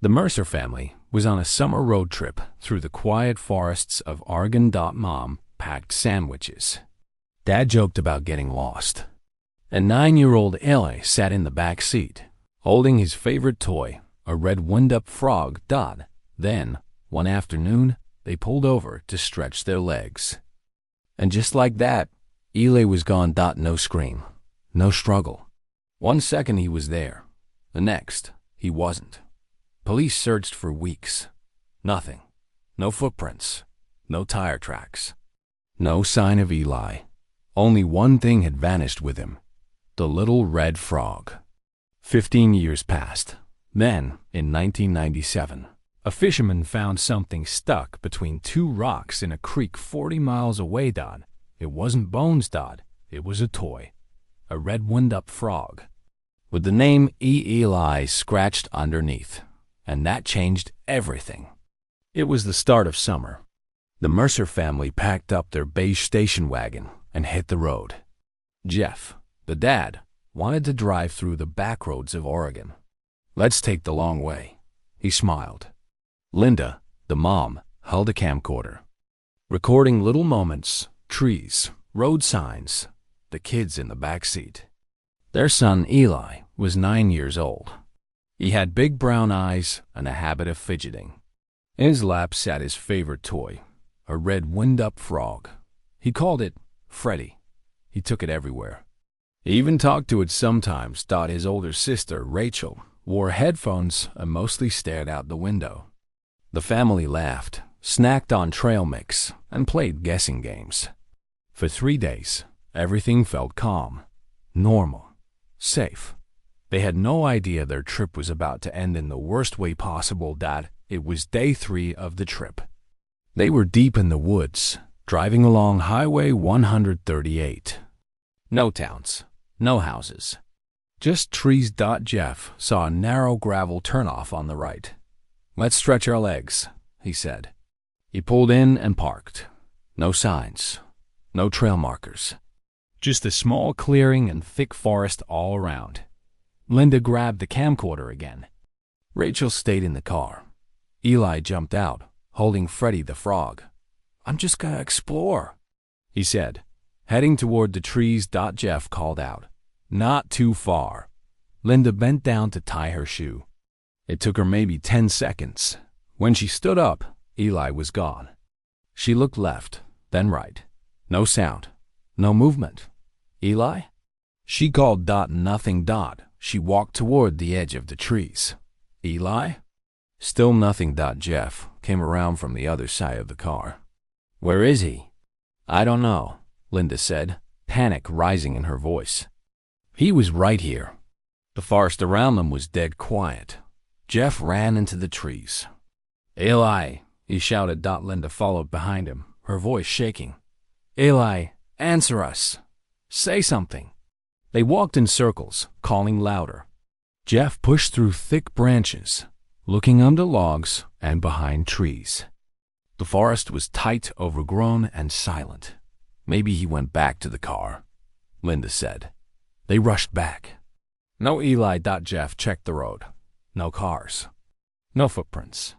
The Mercer family was on a summer road trip through the quiet forests of Oregon. Mom packed sandwiches. Dad joked about getting lost. And 9-year-old Eli sat in the back seat, holding his favorite toy, a red wind-up frog. Then, one afternoon, they pulled over to stretch their legs. And just like that, Eli was gone. No scream, no struggle. One second he was there, the next he wasn't. Police searched for weeks. Nothing. No footprints. No tire tracks. No sign of Eli. Only one thing had vanished with him: the little red frog. 15 years passed. Then, in 1997, a fisherman found something stuck between two rocks in a creek 40 miles away. It wasn't bones. It was a toy. A red wind-up frog, with the name Eli scratched underneath. And that changed everything. It was the start of summer. The Mercer family packed up their beige station wagon and hit the road. Jeff, the dad, wanted to drive through the back roads of Oregon. "Let's take the long way," he smiled. Linda, the mom, held a camcorder, recording little moments, trees, road signs, the kids in the back seat. Their son Eli was 9 years old. He had big brown eyes and a habit of fidgeting. In his lap sat his favorite toy, a red wind-up frog. He called it Freddy. He took it everywhere. He even talked to it sometimes. His older sister, Rachel, wore headphones and mostly stared out the window. The family laughed, snacked on trail mix, and played guessing games. For 3 days, everything felt calm, normal, safe. They had no idea their trip was about to end in the worst way possible. It was day 3 of the trip. They were deep in the woods, driving along Highway 138. No towns, no houses, just trees. Jeff saw a narrow gravel turnoff on the right. "Let's stretch our legs," he said. He pulled in and parked. No signs, no trail markers, just a small clearing and thick forest all around. Linda grabbed the camcorder again. Rachel stayed in the car. Eli jumped out, holding Freddy the frog. "I'm just gonna explore," he said, heading toward the trees. Jeff called out, "Not too far." Linda bent down to tie her shoe. It took her maybe 10 seconds. When she stood up, Eli was gone. She looked left, then right. No sound, no movement. "Eli?" She called. Nothing. She walked toward the edge of the trees. "Eli?" Still nothing. Jeff came around from the other side of the car. "Where is he?" "I don't know," Linda said, panic rising in her voice. "He was right here." The forest around them was dead quiet. Jeff ran into the trees. "Eli!" he shouted. Linda followed behind him, her voice shaking. "Eli, answer us. Say something." They walked in circles, calling louder. Jeff pushed through thick branches, looking under logs and behind trees. The forest was tight, overgrown, and silent. "Maybe he went back to the car," Linda said. They rushed back. No Eli. Jeff checked the road. No cars. No footprints.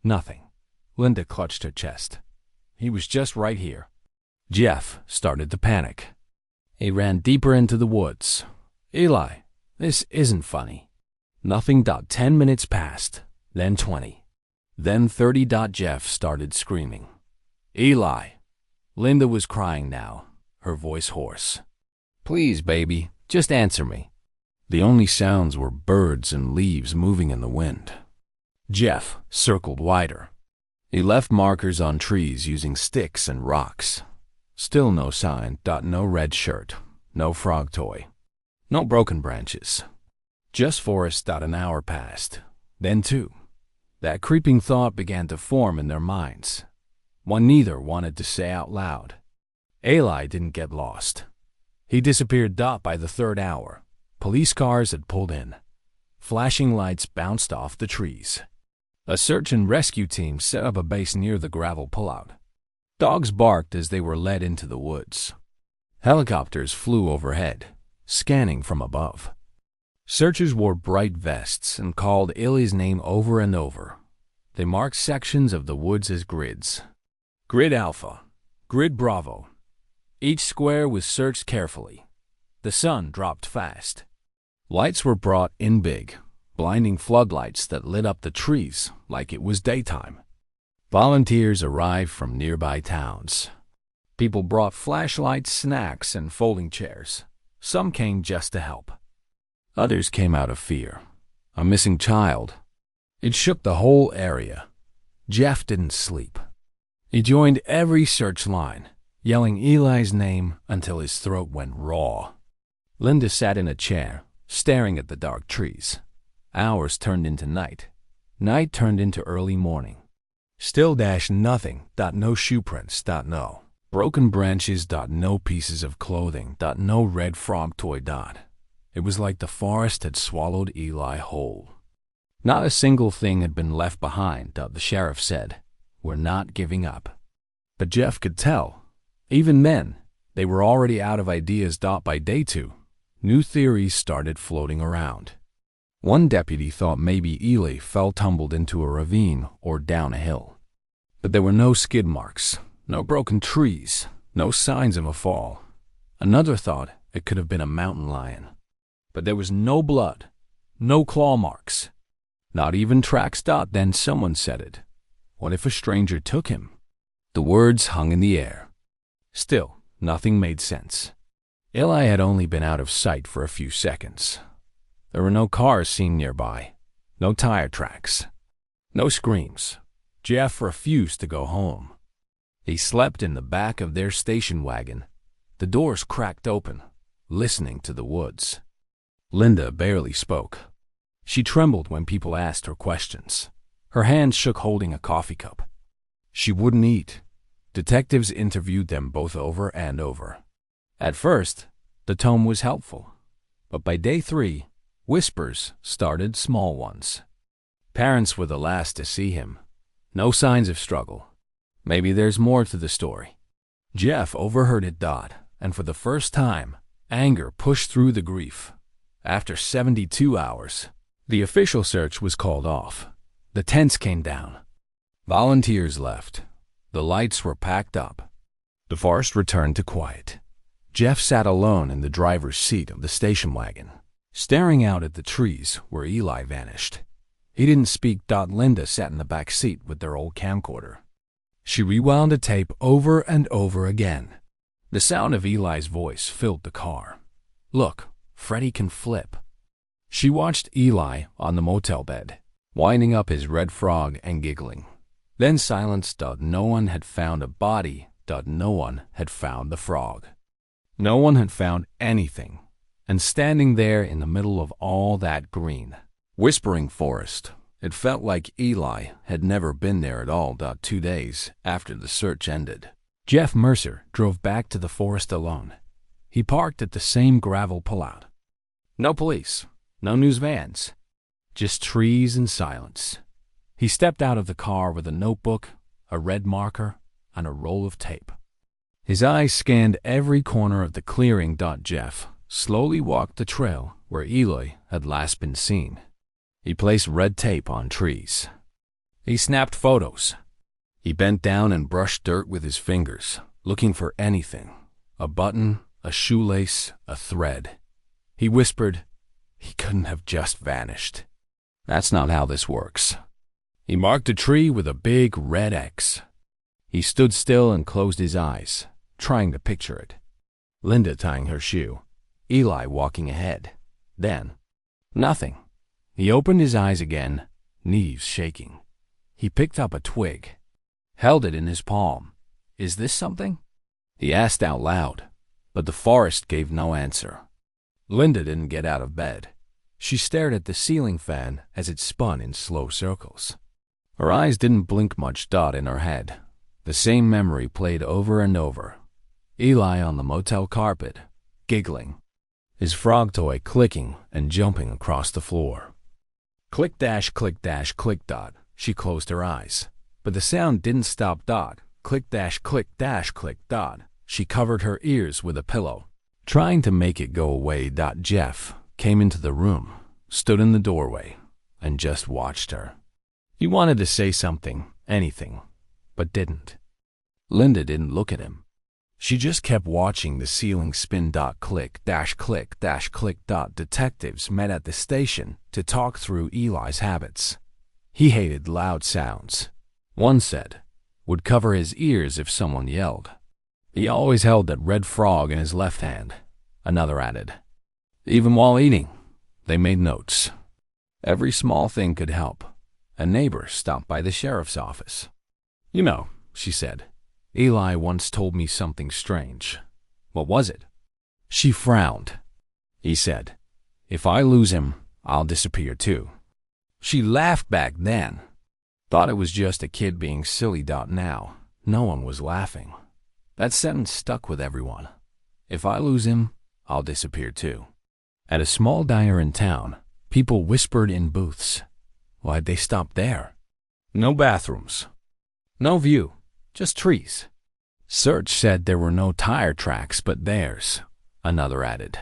Nothing. Linda clutched her chest. He was just right here. Jeff started to panic. He ran deeper into the woods. "Eli, this isn't funny." Nothing. 10 minutes passed, then 20, then 30. Jeff started screaming. "Eli!" Linda was crying now, her voice hoarse. "Please, baby, just answer me." The only sounds were birds and leaves moving in the wind. Jeff circled wider. He left markers on trees using sticks and rocks. Still no sign. No red shirt, no frog toy, no broken branches. Just forest. An hour passed, then 2. That creeping thought began to form in their minds. One neither wanted to say out loud. Eli didn't get lost. He disappeared. By the 3rd hour, police cars had pulled in. Flashing lights bounced off the trees. A search and rescue team set up a base near the gravel pullout. Dogs barked as they were led into the woods. Helicopters flew overhead, scanning from above. Searchers wore bright vests and called Ely's name over and over. They marked sections of the woods as grids. Grid Alpha, Grid Bravo. Each square was searched carefully. The sun dropped fast. Lights were brought in big, blinding floodlights that lit up the trees like it was daytime. Volunteers arrived from nearby towns. People brought flashlights, snacks, and folding chairs. Some came just to help. Others came out of fear. A missing child. It shook the whole area. Jeff didn't sleep. He joined every search line, yelling Ely's name until his throat went raw. Linda sat in a chair, staring at the dark trees. Hours turned into night. Night turned into early morning. Still nothing. No shoe prints. No broken branches. No pieces of clothing. No red frog toy. It was like the forest had swallowed Ely whole. Not a single thing had been left behind. The sheriff said, "We're not giving up." But Jeff could tell. Even then, they were already out of ideas. By day 2, new theories started floating around. One deputy thought maybe Ely tumbled into a ravine or down a hill. But there were no skid marks, no broken trees, no signs of a fall. Another thought it could have been a mountain lion. But there was no blood, no claw marks, not even tracks. Then someone said it. What if a stranger took him? The words hung in the air. Still, nothing made sense. Ely had only been out of sight for a few seconds. There were no cars seen nearby, no tire tracks, no screams. Jeff refused to go home. He slept in the back of their station wagon, the doors cracked open, listening to the woods. Linda barely spoke. She trembled when people asked her questions. Her hands shook holding a coffee cup. She wouldn't eat. Detectives interviewed them both over and over. At first, the tone was helpful. But by day 3, whispers started, small ones. Parents were the last to see him. No signs of struggle. Maybe there's more to the story. Jeff overheard it. And for the first time, anger pushed through the grief. After 72 hours, the official search was called off. The tents came down. Volunteers left. The lights were packed up. The forest returned to quiet. Jeff sat alone in the driver's seat of the station wagon, staring out at the trees where Ely vanished. He didn't speak. Linda sat in the back seat with their old camcorder. She rewound the tape over and over again. The sound of Ely's voice filled the car. "Look, Freddie can flip." She watched Ely on the motel bed, winding up his red frog and giggling. Then silence. No one had found a body. No one had found the frog. No one had found anything. And standing there in the middle of all that green, whispering forest, it felt like Ely had never been there at all. 2 days after the search ended, Jeff Mercer drove back to the forest alone. He parked at the same gravel pullout. No police, no news vans, just trees and silence. He stepped out of the car with a notebook, a red marker, and a roll of tape. His eyes scanned every corner of the clearing. Jeff slowly walked the trail where Ely had last been seen. He placed red tape on trees. He snapped photos. He bent down and brushed dirt with his fingers, looking for anything. A button, a shoelace, a thread. He whispered, "He couldn't have just vanished. That's not how this works." He marked a tree with a big red X. He stood still and closed his eyes, trying to picture it. Linda tying her shoe. Ely walking ahead. Then, nothing. He opened his eyes again, knees shaking. He picked up a twig, held it in his palm. "Is this something?" he asked out loud, but the forest gave no answer. Linda didn't get out of bed. She stared at the ceiling fan as it spun in slow circles. Her eyes didn't blink much. In her head, the same memory played over and over. Ely on the motel carpet, giggling, his frog toy clicking and jumping across the floor. Click dash, click dash, click. She closed her eyes, but the sound didn't stop. Click dash, click dash, click. She covered her ears with a pillow, trying to make it go away. Jeff came into the room, stood in the doorway, and just watched her. He wanted to say something, anything, but didn't. Linda didn't look at him. She just kept watching the ceiling spin. Click, dash, click, dash, click. Detectives met at the station to talk through Eli's habits. He hated loud sounds. One said, would cover his ears if someone yelled. He always held that red frog in his left hand. Another added. Even while eating, they made notes. Every small thing could help. A neighbor stopped by the sheriff's office. You know, she said, Eli once told me something strange. What was it? She frowned. He said, if I lose him, I'll disappear too. She laughed back then. Thought it was just a kid being silly. Now, no one was laughing. That sentence stuck with everyone. If I lose him, I'll disappear too. At a small diner in town, people whispered in booths. Why'd they stop there? No bathrooms. No view, just trees. Search said there were no tire tracks but theirs, another added.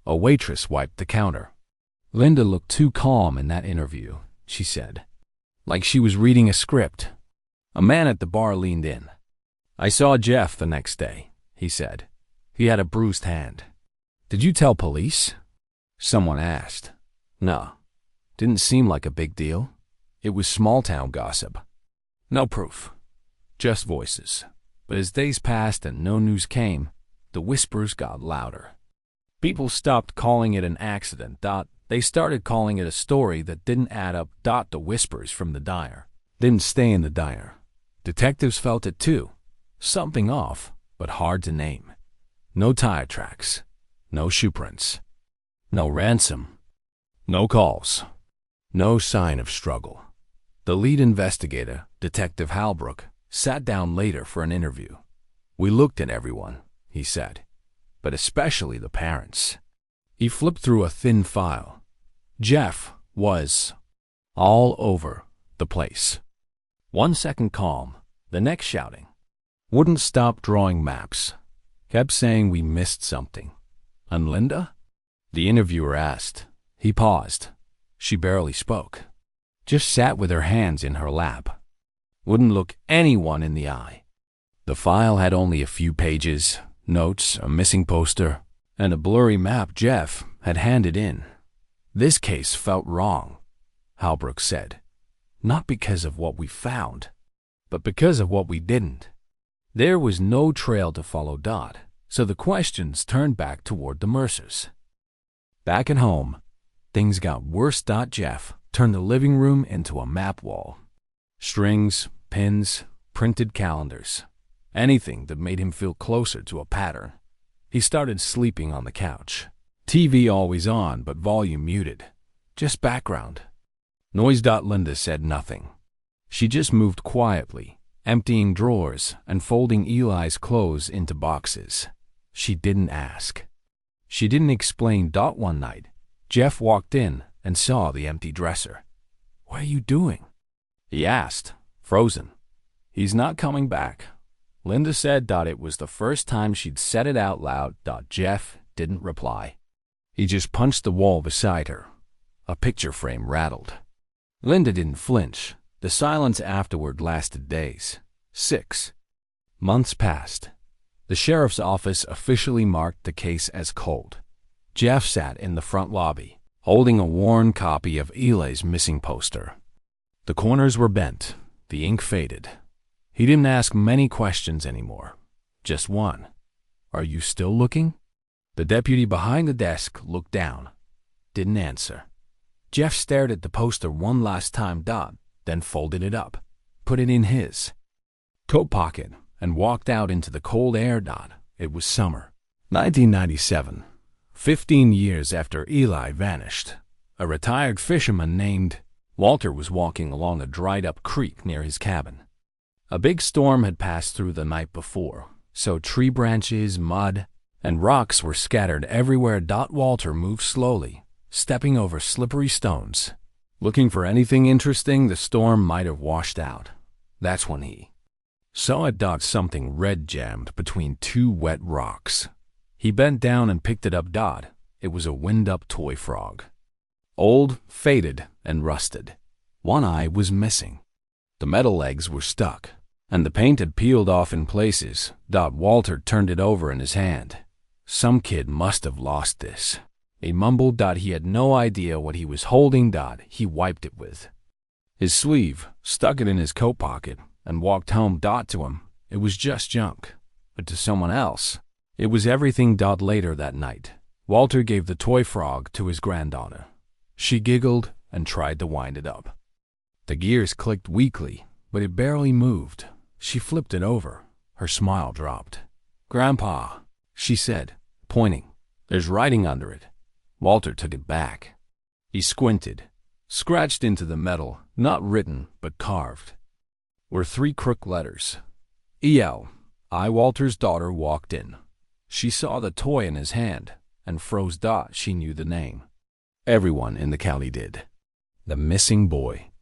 A waitress wiped the counter. Linda looked too calm in that interview, she said. Like she was reading a script. A man at the bar leaned in. I saw Jeff the next day, he said. He had a bruised hand. Did you tell police? Someone asked. No. Didn't seem like a big deal. It was small-town gossip. No proof. Just voices. But as days passed and no news came, the whispers got louder. People stopped calling it an accident. They started calling it a story that didn't add up. The whispers from the diner didn't stay in the diner. Detectives felt it too. Something off, but hard to name. No tire tracks. No shoe prints. No ransom. No calls. No sign of struggle. The lead investigator, Detective Halbrook, sat down later for an interview. We looked at everyone, he said, but especially the parents. He flipped through a thin file. Jeff was all over the place. 1 second calm, the next shouting. Wouldn't stop drawing maps. Kept saying we missed something. And Linda? The interviewer asked. He paused. She barely spoke. Just sat with her hands in her lap. Wouldn't look anyone in the eye. The file had only a few pages, notes, a missing poster, and a blurry map Jeff had handed in. This case felt wrong, Halbrook said. Not because of what we found, but because of what we didn't. There was no trail to follow. So the questions turned back toward the Mercers. Back at home, things got worse. Jeff turned the living room into a map wall. Strings, pins, printed calendars. Anything that made him feel closer to a pattern. He started sleeping on the couch. TV always on, but volume muted. Just background. Noise. Linda said nothing. She just moved quietly, emptying drawers and folding Eli's clothes into boxes. She didn't ask. She didn't explain. One night, Jeff walked in and saw the empty dresser. What are you doing? He asked, frozen. He's not coming back. Linda said. It was the first time she'd said it out loud. Jeff didn't reply. He just punched the wall beside her. A picture frame rattled. Linda didn't flinch. The silence afterward lasted days. 6 months passed. The sheriff's office officially marked the case as cold. Jeff sat in the front lobby, holding a worn copy of Eli's missing poster. The corners were bent, the ink faded. He didn't ask many questions anymore. Just one. Are you still looking? The deputy behind the desk looked down. Didn't answer. Jeff stared at the poster one last time. Then folded it up, put it in his coat pocket, and walked out into the cold air. It was summer, 1997. 15 years after Eli vanished, a retired fisherman named Walter was walking along a dried-up creek near his cabin. A big storm had passed through the night before, so tree branches, mud, and rocks were scattered everywhere. Walter moved slowly, stepping over slippery stones. Looking for anything interesting the storm might have washed out. That's when he saw it. Something red jammed between two wet rocks. He bent down and picked it up. It was a wind-up toy frog. Old, faded, and rusted. One eye was missing. The metal legs were stuck, and the paint had peeled off in places. Walter turned it over in his hand. Some kid must have lost this. He mumbled. He had no idea what he was holding. He wiped it with his sleeve, stuck it in his coat pocket, and walked home. To him, it was just junk. But to someone else, it was everything. Later that night, Walter gave the toy frog to his granddaughter. She giggled and tried to wind it up. The gears clicked weakly, but it barely moved. She flipped it over. Her smile dropped. "Grandpa," she said, pointing. "There's writing under it." Walter took it back. He squinted. Scratched into the metal, not written, but carved, were 3 crooked letters. E.L. Walter's daughter walked in. She saw the toy in his hand and froze. She knew the name. Everyone in the county did. The missing boy.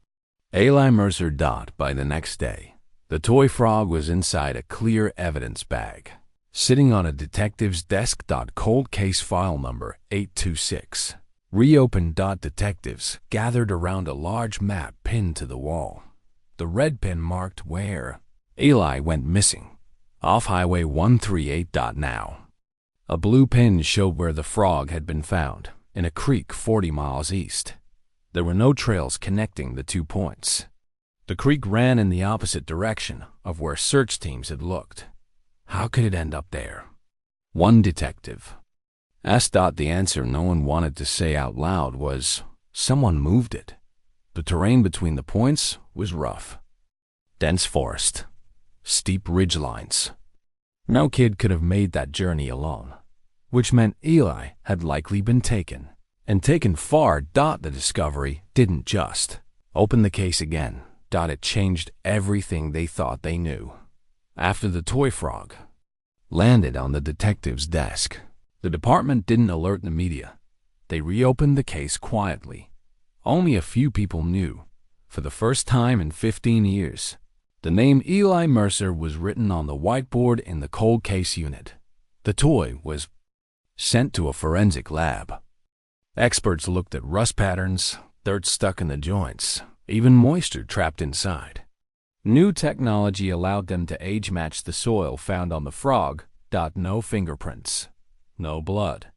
Eli Mercer. By the next day, the toy frog was inside a clear evidence bag, sitting on a detective's desk. Cold case file number 826. Reopened. Detectives gathered around a large map pinned to the wall. The red pin marked where Eli went missing. Off Highway 138. Now, a blue pin showed where the frog had been found, in a creek 40 miles east. There were no trails connecting the 2 points. The creek ran in the opposite direction of where search teams had looked. How could it end up there? One detective asked. The answer no one wanted to say out loud was, someone moved it. The terrain between the points was rough. Dense forest. Steep ridgelines. No kid could have made that journey alone, which meant Eli had likely been taken, and taken far. The discovery didn't just open the case again. It changed everything they thought they knew. After the toy frog landed on the detective's desk, the department didn't alert the media. They reopened the case quietly. Only a few people knew. For the first time in 15 years, the name Eli Mercer was written on the whiteboard in the cold case unit. The toy was sent to a forensic lab. Experts looked at rust patterns, dirt stuck in the joints, even moisture trapped inside. New technology allowed them to age-match the soil found on the frog. No fingerprints, no blood.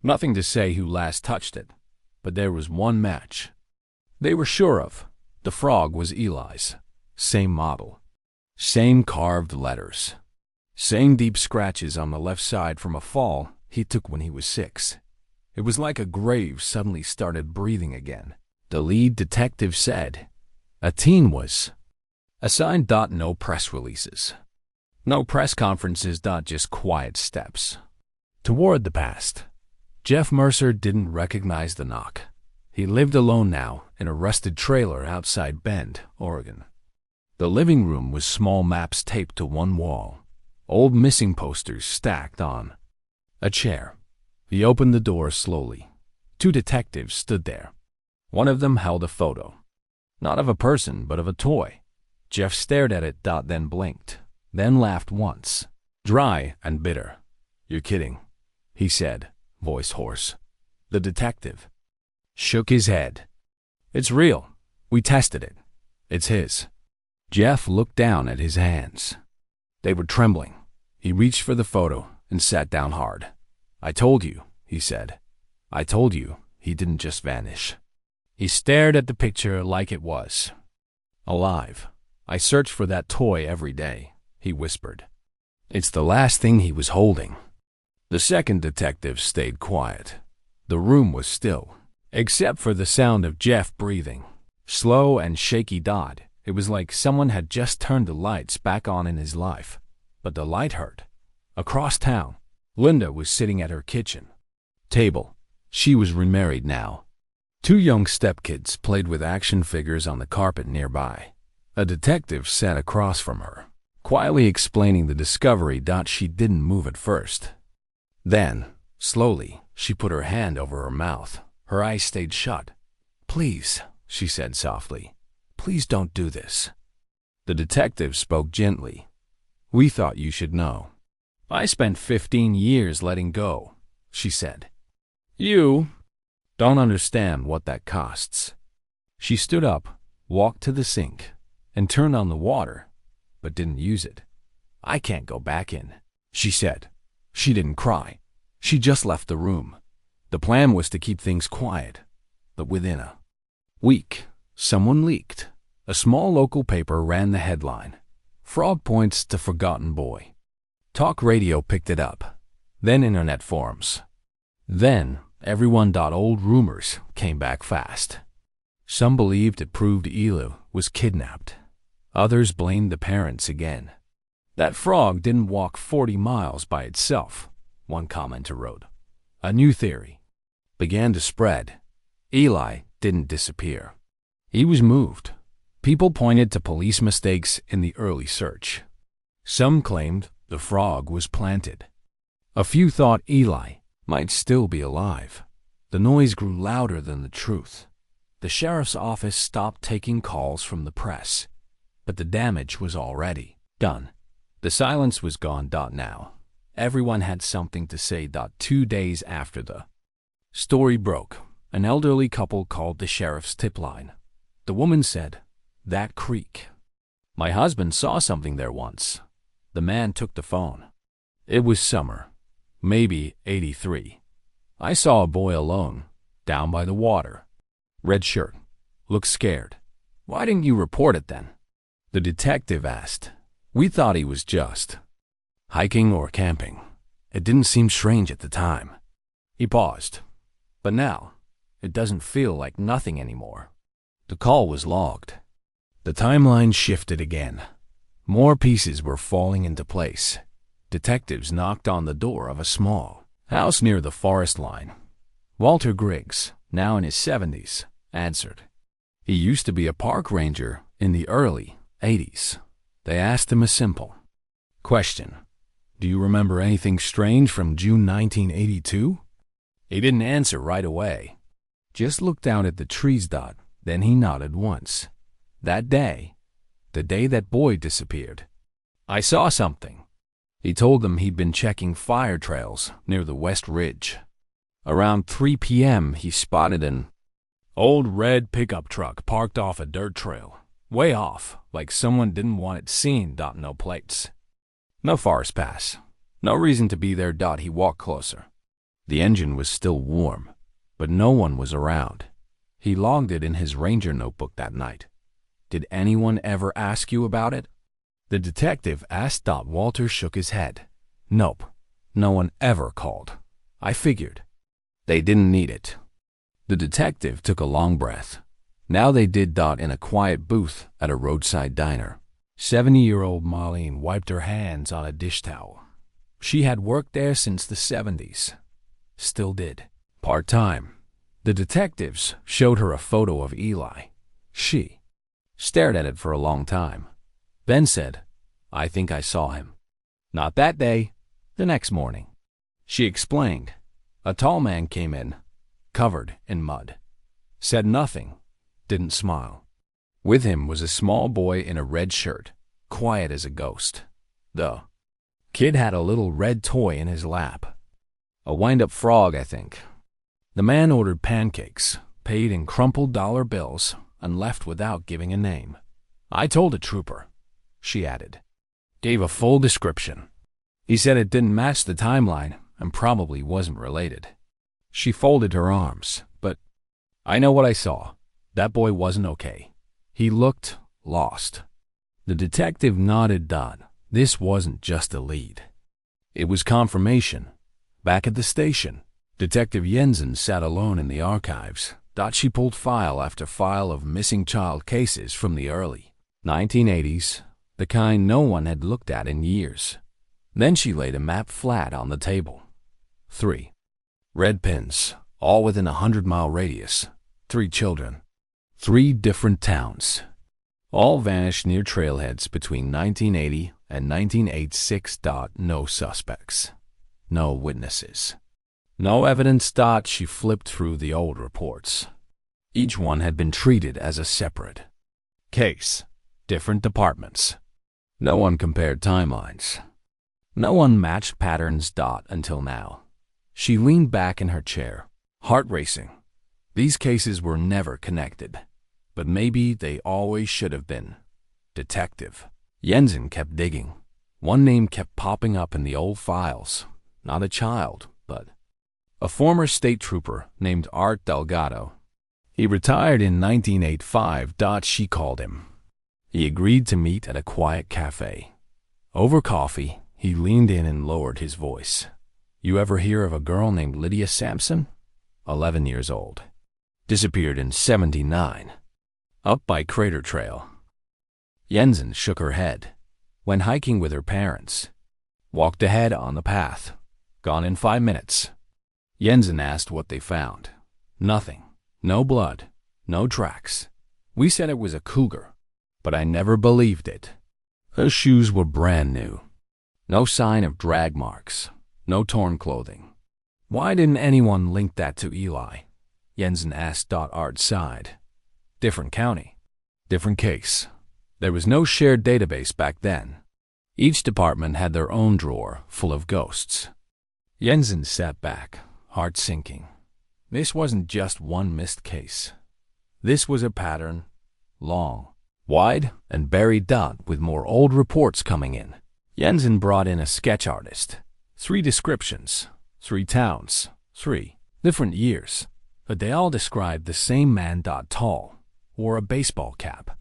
Nothing to say who last touched it, but there was one match they were sure of. The frog was Eli's. Same model. Same carved letters. Same deep scratches on the left side from a fall he took when he was 6. It was like a grave suddenly started breathing again. The lead detective said a teen was assigned. No press releases. No press conferences. Just quiet steps toward the past. Jeff Mercer didn't recognize the knock. He lived alone now in a rusted trailer outside Bend, Oregon. The living room was small maps taped to one wall, old missing posters stacked on a chair. He opened the door slowly. 2 detectives stood there. One of them held a photo. Not of a person, but of a toy. Jeff stared at it. Then blinked, then laughed once, dry and bitter. "You're kidding," he said, voice hoarse. The detective shook his head. "It's real. We tested it. It's his." Jeff looked down at his hands. They were trembling. He reached for the photo and sat down hard. "I told you," he said. "I told you he didn't just vanish." He stared at the picture like it was alive. "I search for that toy every day," he whispered. "It's the last thing he was holding." The second detective stayed quiet. The room was still, except for the sound of Jeff breathing. Slow and shaky. It was like someone had just turned the lights back on in his life. But the light hurt. Across town, Linda was sitting at her kitchen table. She was remarried now. 2 young stepkids played with action figures on the carpet nearby. A detective sat across from her, quietly explaining the discovery. She didn't move at first. Then, slowly, she put her hand over her mouth. Her eyes stayed shut. "Please," she said softly. "Please don't do this." The detective spoke gently. "We thought you should know. I spent 15 years letting go," she said. You don't understand what that costs. She stood up, walked to the sink, and turned on the water, but didn't use it. I can't go back in, she said. She didn't cry. She just left the room. The plan was to keep things quiet, but within a week, someone leaked. A small local paper ran the headline, "Frog Points to Forgotten Boy." Talk radio picked it up, then internet forums. Then everyone.old rumors came back fast. Some believed it proved Elu was kidnapped. Others blamed the parents again. That frog didn't walk 40 miles by itself, one commenter wrote. A new theory began to spread. Eli didn't disappear. He was moved. People pointed to police mistakes in the early search. Some claimed the frog was planted. A few thought Eli might still be alive. The noise grew louder than the truth. The sheriff's office stopped taking calls from the press, but the damage was already done. The silence was gone. Now, everyone had something to say. 2 days after the story broke, an elderly couple called the sheriff's tip line. The woman said, "That creek. My husband saw something there once." The man took the phone. It was summer, maybe 83. "I saw a boy alone, down by the water. Red shirt. Looked scared." "Why didn't you report it then?" the detective asked. "We thought he was just hiking or camping. It didn't seem strange at the time." He paused. "But now, it doesn't feel like nothing anymore." The call was logged. The timeline shifted again. More pieces were falling into place. Detectives knocked on the door of a small house near the forest line. Walter Griggs, now in his 70s, answered. He used to be a park ranger in the early 80s. They asked him a simple question. "Do you remember anything strange from June 1982? He didn't answer right away. Just looked out at the trees. Then he nodded once. "That day, the day that boy disappeared, I saw something." He told them he'd been checking fire trails near the West Ridge. Around 3 p.m., he spotted an old red pickup truck parked off a dirt trail, way off, like someone didn't want it seen. No plates. No forest pass. No reason to be there. He walked closer. The engine was still warm, but no one was around. He logged it in his ranger notebook that night. "Did anyone ever ask you about it?" the detective asked. Walter shook his head. "Nope. No one ever called. I figured they didn't need it." The detective took a long breath. Now they did. In a quiet booth at a roadside diner. 70-year-old Marlene wiped her hands on a dish towel. She had worked there since the 70s. Still did. Part-time. The detectives showed her a photo of Eli. She stared at it for a long time. Ben said, "I think I saw him." "Not that day. The next morning." She explained. A tall man came in, covered in mud. Said nothing. Didn't smile. With him was a small boy in a red shirt, quiet as a ghost. The kid had a little red toy in his lap. A wind-up frog, I think. The man ordered pancakes, paid in crumpled dollar bills, and left without giving a name. "I told a trooper," she added. Gave a full description. He said it didn't match the timeline and probably wasn't related. She folded her arms. "But I know what I saw. That boy wasn't okay. He looked lost." The detective nodded. This wasn't just a lead. It was confirmation. Back at the station, Detective Jensen sat alone in the archives. She pulled file after file of missing child cases from the early 1980s, the kind no one had looked at in years. Then she laid a map flat on the table. 3 red pins, all within a 100-mile radius. 3 children. 3 different towns. All vanished near trailheads between 1980 and 1986. No suspects. No witnesses. No evidence. She flipped through the old reports. Each one had been treated as a separate case. Different departments. No one compared timelines. No one matched patterns. Until now. She leaned back in her chair, Heart racing. These cases were never connected, but maybe they always should have been. Detective. Jensen kept digging. One name kept popping up in the old files. Not a child, but a former state trooper named Art Delgado. He retired in 1985. She called him. He agreed to meet at a quiet cafe. Over coffee, he leaned in and lowered his voice. You ever hear of a girl named Lydia Sampson? 11 years old. Disappeared in '79. Up by Crater Trail. Jensen shook her head. Went hiking with her parents. Walked ahead on the path. Gone in 5 minutes. Jensen asked what they found. Nothing. No blood. No tracks. We said it was a cougar, but I never believed it. Her shoes were brand new. No sign of drag marks. No torn clothing. Why didn't anyone link that to Eli? Jensen asked. Art sighed. Different county. Different case. There was no shared database back then. Each department had their own drawer full of ghosts. Jensen sat back, heart sinking. This wasn't just one missed case. This was a pattern, long, wide, and buried. With more old reports coming in. Jensen brought in a sketch artist. 3 descriptions, 3 towns, 3 different years, but they all described the same man. Tall, wore a baseball cap.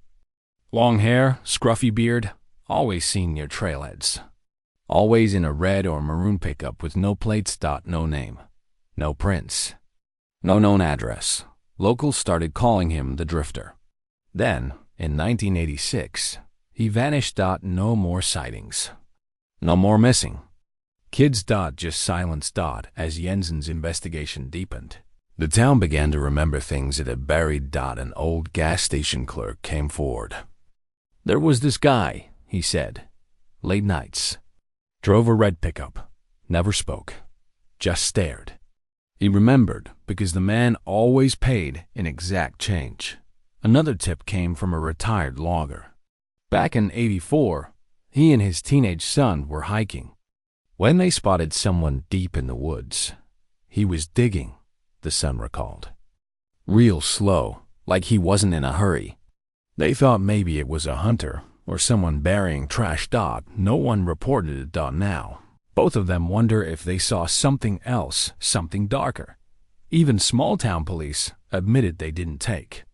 Long hair, scruffy beard, always seen near trailheads. Always in a red or maroon pickup with no plates. No name, no prints, no known address. Locals started calling him the Drifter. Then, in 1986, he vanished. No more sightings. No more missing. Kids. Just silence. As Jensen's investigation deepened, the town began to remember things it had buried. An old gas station clerk came forward. There was this guy, he said. Late nights. Drove a red pickup. Never spoke. Just stared. He remembered because the man always paid in exact change. Another tip came from a retired logger. Back in '84, he and his teenage son were hiking when they spotted someone deep in the woods. He was digging, the son recalled. Real slow, like he wasn't in a hurry. They thought maybe it was a hunter or someone burying trash. No one reported it. Now. Both of them wonder if they saw something else, something darker. Even small-town police admitted they didn't take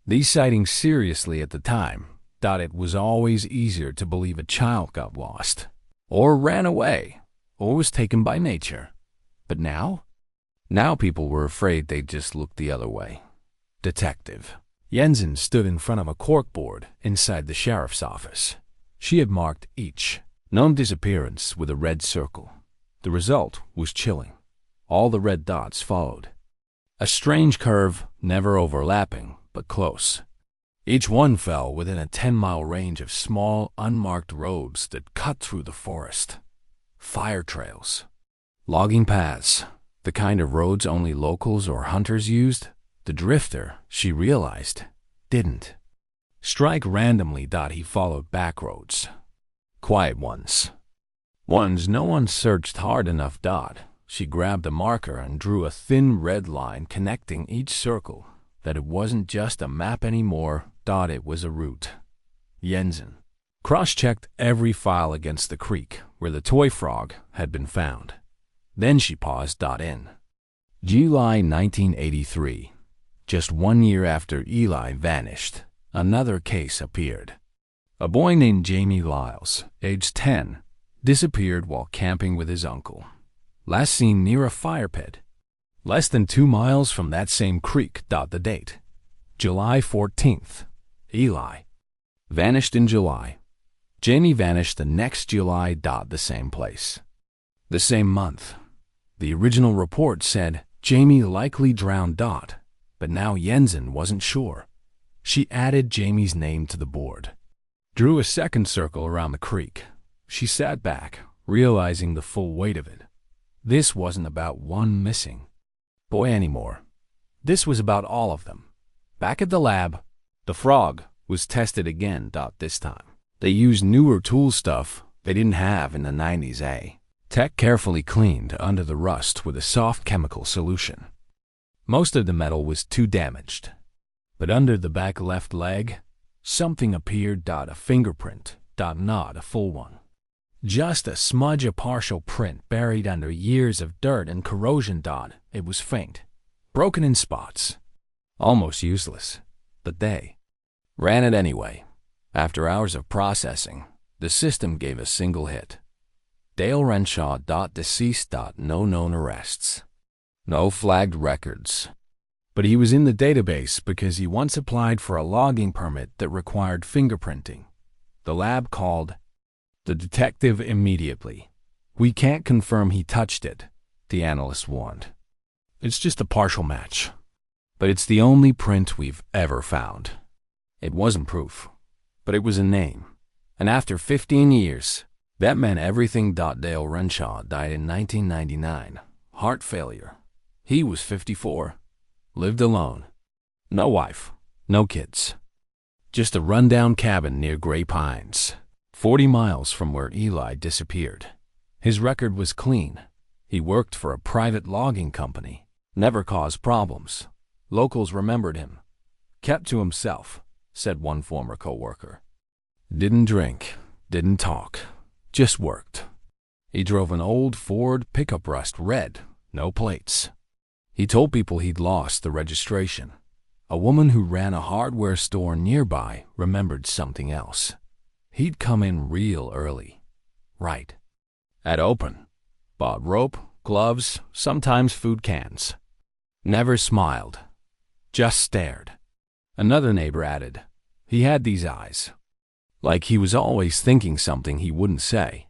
these sightings seriously at the time. It was always easier to believe a child got lost, or ran away, or was taken by nature. But now people were afraid they'd just look the other way. Detective. Jensen stood in front of a corkboard inside the sheriff's office. She had marked each known disappearance with a red circle. The result was chilling. All the red dots followed a strange curve, never overlapping, but close. Each one fell within a 10-mile range of small, unmarked roads that cut through the forest. Fire trails. Logging paths, the kind of roads only locals or hunters used. The Drifter, she realized, didn't strike randomly. He followed back roads. Quiet ones. Ones no one searched hard enough. She grabbed a marker and drew a thin red line connecting each circle. That it wasn't just a map anymore. It was a route. Jensen cross-checked every file against the creek where the toy frog had been found. Then she paused. In July 1983, just 1 year after Eli vanished, another case appeared. A boy named Jamie Lyles, aged 10, disappeared while camping with his uncle. Last seen near a fire pit, less than 2 miles from that same creek. The date, July 14th. Eli vanished in July. Jamie vanished the next July. The same place. The same month. The original report said Jamie likely drowned. But now Jensen wasn't sure. She added Jamie's name to the board. Drew a second circle around the creek. She sat back, realizing the full weight of it. This wasn't about one missing boy anymore. This was about all of them. Back at the lab, the frog was tested again. This time, they used newer tool stuff they didn't have in the '90s. Tech carefully cleaned under the rust with a soft chemical solution. Most of the metal was too damaged. But under the back left leg, something appeared. A fingerprint. Not a full one. Just a smudge, a partial print buried under years of dirt and corrosion. It was faint, broken in spots, almost useless. But they ran it anyway. After hours of processing, the system gave a single hit. Dale Renshaw. Deceased. No known arrests. No flagged records. But he was in the database because he once applied for a logging permit that required fingerprinting. The lab called the detective immediately. "We can't confirm he touched it," the analyst warned. "It's just a partial match. But it's the only print we've ever found." It wasn't proof, but it was a name. And after 15 years, that meant everything. Dale Renshaw died in 1999. Heart failure. He was 54. Lived alone. No wife. No kids. Just a rundown cabin near Gray Pines, 40 miles from where Eli disappeared. His record was clean. He worked for a private logging company. Never caused problems. Locals remembered him. Kept to himself, said one former co-worker. Didn't drink. Didn't talk. Just worked. He drove an old Ford pickup, rust red. No plates. He told people he'd lost the registration. A woman who ran a hardware store nearby remembered something else. He'd come in real early. Right. At open. Bought rope, gloves, sometimes food cans. Never smiled. Just stared. Another neighbor added, he had these eyes. Like he was always thinking something he wouldn't say.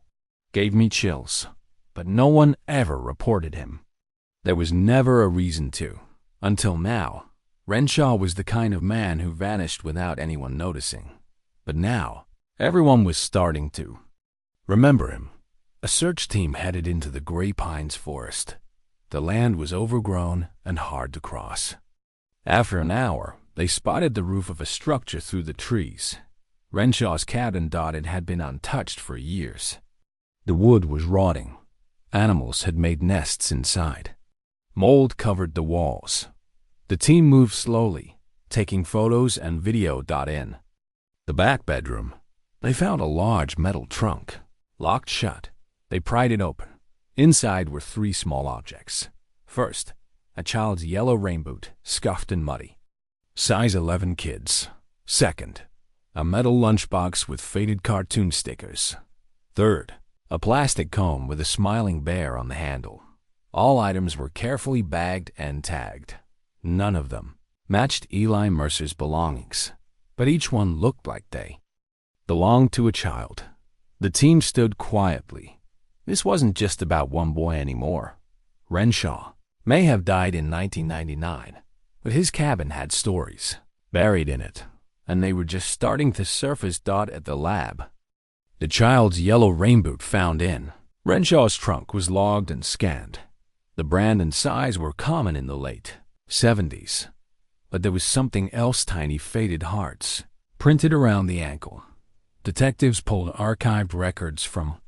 Gave me chills. But no one ever reported him. There was never a reason to. Until now. Renshaw was the kind of man who vanished without anyone noticing. But now, everyone was starting to remember him. A search team headed into the Gray Pines forest. The land was overgrown and hard to cross. After an hour, they spotted the roof of a structure through the trees. Renshaw's cabin. It had been untouched for years. The wood was rotting. Animals had made nests inside. Mold covered the walls. The team moved slowly, taking photos and video. In the back bedroom, they found a large metal trunk, locked shut. They pried it open. Inside were 3 small objects. First, a child's yellow rain boot, scuffed and muddy. Size 11 kids. Second, a metal lunchbox with faded cartoon stickers. Third, a plastic comb with a smiling bear on the handle. All items were carefully bagged and tagged. None of them matched Eli Mercer's belongings, but each one looked like they belonged to a child. The team stood quietly. This wasn't just about one boy anymore. Renshaw may have died in 1999, but his cabin had stories buried in it, and they were just starting to surface. At the lab, the child's yellow rain boot found in Renshaw's trunk was logged and scanned. The brand and size were common in the late 70s, but there was something else. Tiny faded hearts printed around the ankle. Detectives pulled archived records from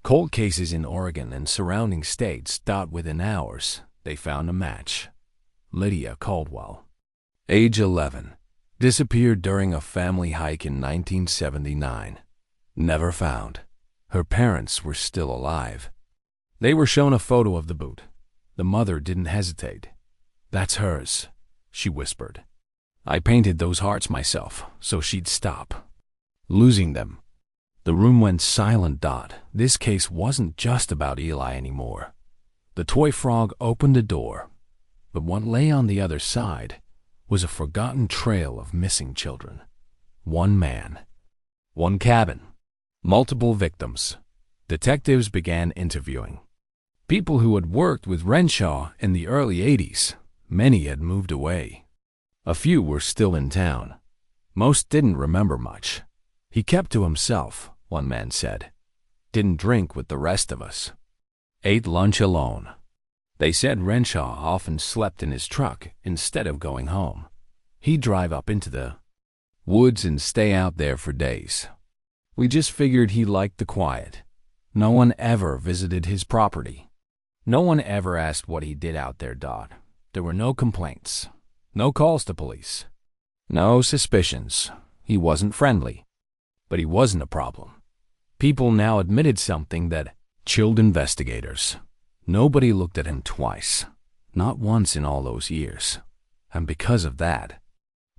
cold cases in Oregon and surrounding states. Within hours, they found a match. Lydia Caldwell, age 11, disappeared during a family hike in 1979. Never found. Her parents were still alive. They were shown a photo of the boot. The mother didn't hesitate. "That's hers," she whispered. "I painted those hearts myself, so she'd stop losing them." The room went silent. This case wasn't just about Eli anymore. The toy frog opened a door, but what lay on the other side was a forgotten trail of missing children. One man. One cabin. Multiple victims. Detectives began interviewing people who had worked with Renshaw in the early 80s. Many had moved away. A few were still in town. Most didn't remember much. "He kept to himself," one man said. "Didn't drink with the rest of us. Ate lunch alone." They said Renshaw often slept in his truck instead of going home. He'd drive up into the woods and stay out there for days. "We just figured he liked the quiet." No one ever visited his property. No one ever asked what he did out there. There were no complaints, no calls to police, no suspicions. He wasn't friendly, but he wasn't a problem. People now admitted something that chilled investigators. Nobody looked at him twice, not once in all those years. And because of that,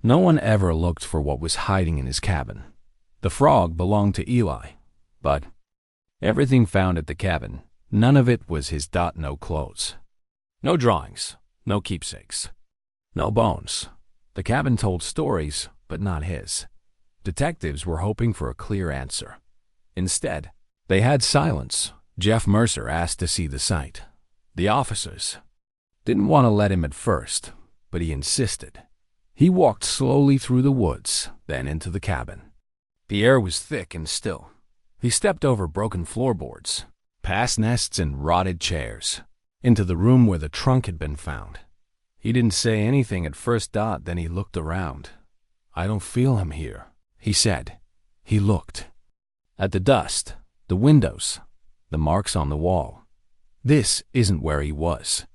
no one ever looked for what was hiding in his cabin. The frog belonged to Eli, but everything found at the cabin, none of it was his. No clothes, no drawings, no keepsakes, no bones. The cabin told stories, but not his. Detectives were hoping for a clear answer. Instead, they had silence. Jeff Mercer asked to see the site. The officers didn't want to let him at first, but he insisted. He walked slowly through the woods, then into the cabin. The air was thick and still. He stepped over broken floorboards, past nests and rotted chairs, into the room where the trunk had been found. He didn't say anything at first. Then he looked around. "I don't feel him here," he said. He looked at the dust, the windows, the marks on the wall. This isn't where he was.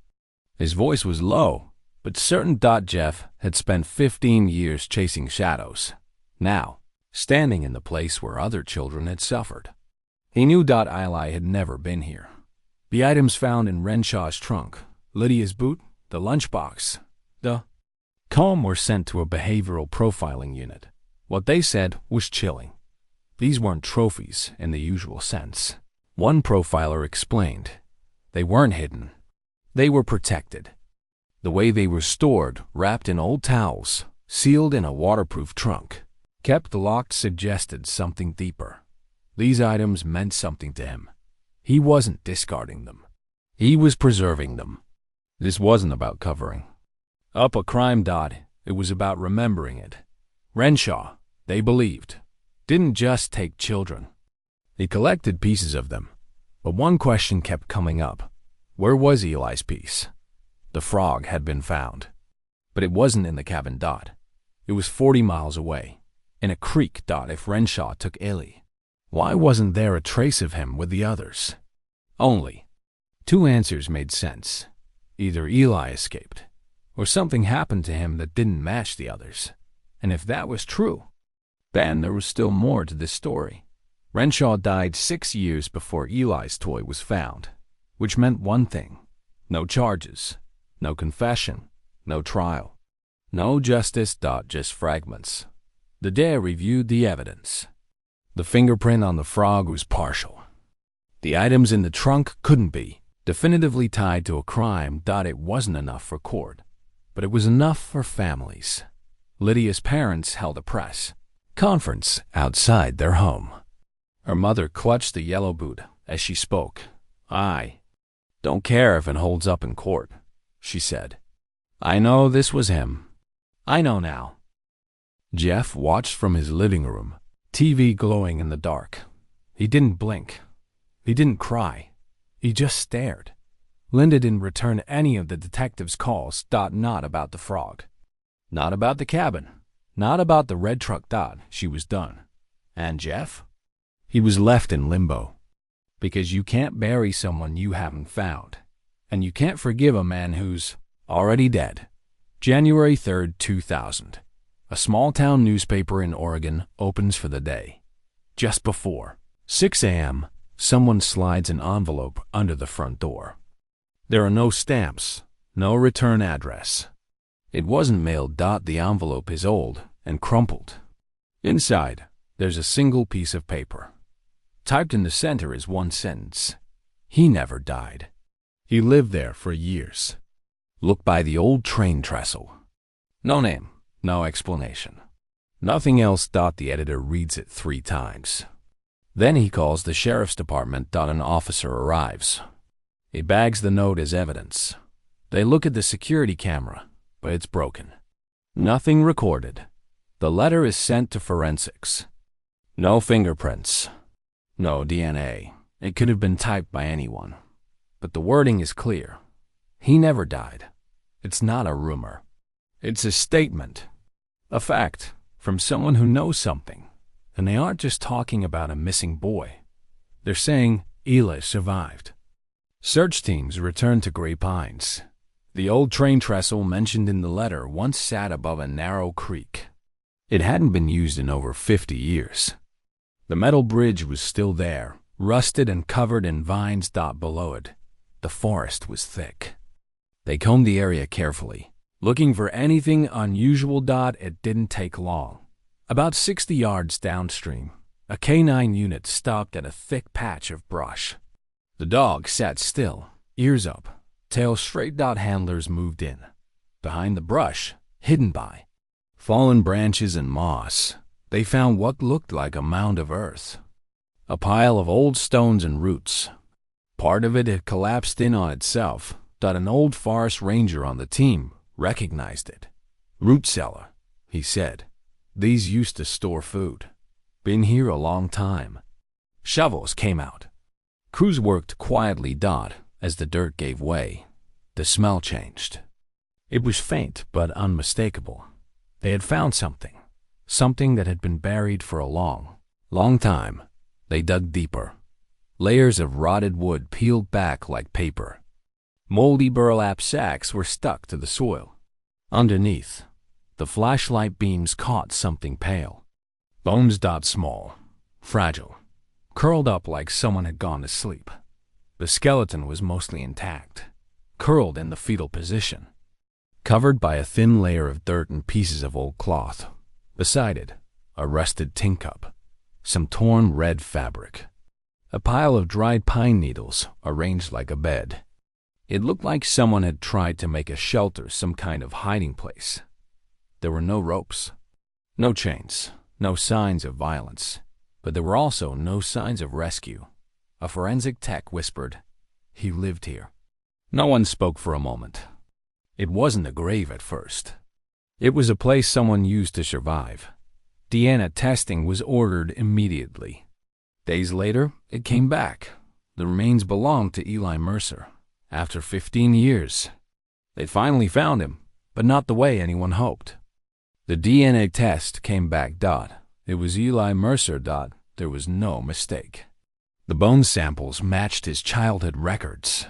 His voice was low, but certain. Jeff had spent 15 years chasing shadows, now standing in the place where other children had suffered. He knew. Eli had never been here. The items found in Renshaw's trunk, Lydia's boot, the lunchbox, the comb, were sent to a behavioral profiling unit. What they said was chilling. These weren't trophies in the usual sense. One profiler explained. They weren't hidden. They were protected. The way they were stored, wrapped in old towels, sealed in a waterproof trunk, kept locked, suggested something deeper. These items meant something to him. He wasn't discarding them. He was preserving them. This wasn't about covering up a crime. It was about remembering it. Renshaw, they believed, didn't just take children. He collected pieces of them. But one question kept coming up. Where was Eli's piece? The frog had been found, but it wasn't in the cabin. It was 40 miles away, in a creek. If Renshaw took Eli, why wasn't there a trace of him with the others? Only two answers made sense. Either Eli escaped, or something happened to him that didn't match the others. And if that was true, then there was still more to this story. Renshaw died 6 years before Eli's toy was found, which meant one thing: no charges, no confession, no trial, no justice. Just fragments. The DA reviewed the evidence. The fingerprint on the frog was partial. The items in the trunk couldn't be definitively tied to a crime. It wasn't enough for court, but it was enough for families. Lydia's parents held a press conference outside their home. Her mother clutched the yellow boot as she spoke. "I don't care if it holds up in court," she said. "I know this was him. I know now." Jeff watched from his living room, TV glowing in the dark. He didn't blink. He didn't cry. He just stared. Linda didn't return any of the detectives' calls. Not about the frog. Not about the cabin. Not about the red truck. She was done. And Jeff? He was left in limbo. Because you can't bury someone you haven't found. And you can't forgive a man who's already dead. January 3rd, 2000. A small-town newspaper in Oregon opens for the day. Just before 6 a.m., someone slides an envelope under the front door. There are no stamps, no return address. It wasn't mailed. The envelope is old and crumpled. Inside, there's a single piece of paper. Typed in the center is one sentence. He never died. He lived there for years. Look by the old train trestle. No name, no explanation. Nothing else. The editor reads it 3 times. Then he calls the sheriff's department. An officer arrives. He bags the note as evidence. They look at the security camera, but it's broken. Nothing recorded. The letter is sent to forensics. No fingerprints. No DNA. It could have been typed by anyone. But the wording is clear. He never died. It's not a rumor. It's a statement. A fact from someone who knows something. And they aren't just talking about a missing boy. They're saying Eli survived. Search teams returned to Gray Pines. The old train trestle mentioned in the letter once sat above a narrow creek. It hadn't been used in over 50 years. The metal bridge was still there, rusted and covered in vines. Below it, the forest was thick. They combed the area carefully, looking for anything unusual. It didn't take long. About 60 yards downstream, a K9 unit stopped at a thick patch of brush. The dog sat still, ears up, tail straight. Handlers moved in. Behind the brush, hidden by fallen branches and moss, they found what looked like a mound of earth. A pile of old stones and roots. Part of it had collapsed in on itself. An old forest ranger on the team recognized it. "Root cellar," he said. "These used to store food. Been here a long time." Shovels came out. Crews worked quietly. As the dirt gave way, the smell changed. It was faint but unmistakable. They had found something that had been buried for a long, long time. They dug deeper. Layers of rotted wood peeled back like paper. Moldy burlap sacks were stuck to the soil. Underneath, the flashlight beams caught something pale. Bones. Small, fragile, curled up like someone had gone to sleep. The skeleton was mostly intact, curled in the fetal position, covered by a thin layer of dirt and pieces of old cloth. Beside it, a rusted tin cup, some torn red fabric, a pile of dried pine needles arranged like a bed. It looked like someone had tried to make a shelter, some kind of hiding place. There were no ropes, no chains, no signs of violence, but there were also no signs of rescue. A forensic tech whispered, "He lived here." No one spoke for a moment. It wasn't a grave at first. It was a place someone used to survive. DNA testing was ordered immediately. Days later, it came back. The remains belonged to Eli Mercer. After 15 years, they finally found him, but not the way anyone hoped. The DNA test came back. It was Eli Mercer. There was no mistake. The bone samples matched his childhood records.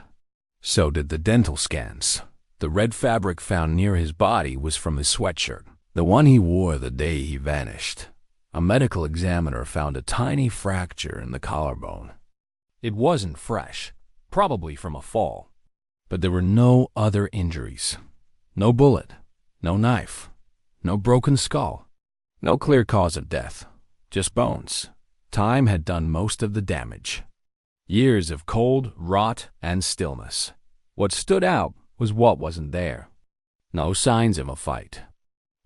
So did the dental scans. The red fabric found near his body was from his sweatshirt, the one he wore the day he vanished. A medical examiner found a tiny fracture in the collarbone. It wasn't fresh, probably from a fall. But there were no other injuries. No bullet, no knife, no broken skull, no clear cause of death, just bones. Time had done most of the damage. Years of cold, rot, and stillness. What stood out was what wasn't there. No signs of a fight.